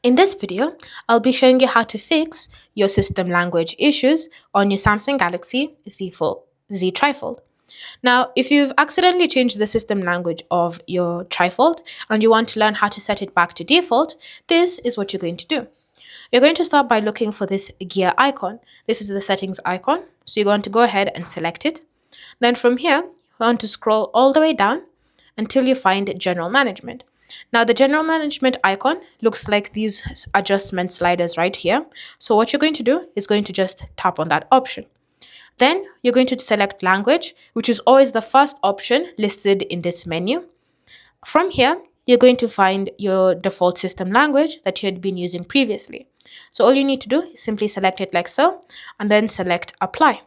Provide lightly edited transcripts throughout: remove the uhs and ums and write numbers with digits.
In this video, I'll be showing you how to fix your system language issues on your Samsung Galaxy Z TriFold. Now, if you've accidentally changed the system language of your TriFold and you want to learn how to set it back to default, this is what you're going to do. You're going to start by looking for this gear icon. This is the settings icon. So you're going to go ahead and select it. Then from here, you want to scroll all the way down until you find general management. Now the general management icon looks like these adjustment sliders right here. So what you're going to do is going to just tap on that option. Then you're going to select language, which is always the first option listed in this menu. From here, you're going to find your default system language that you had been using previously. So all you need to do is simply select it like so, and then select apply.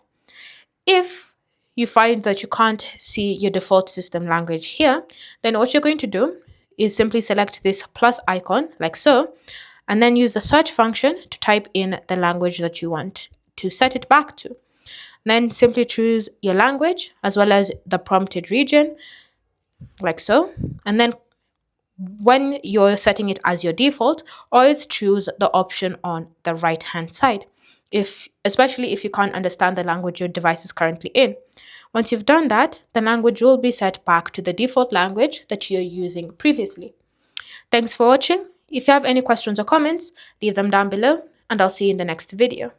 If you find that you can't see your default system language here, then what you're going to do is simply select this plus icon like so, and then use the search function to type in the language that you want to set it back to. Then simply choose your language as well as the prompted region like so, and then when you're setting it as your default, always choose the option on the right hand side, especially if you can't understand the language your device is currently in. Once you've done that, the language will be set back to the default language that you're using previously. Thanks for watching. If you have any questions or comments, leave them down below, and I'll see you in the next video.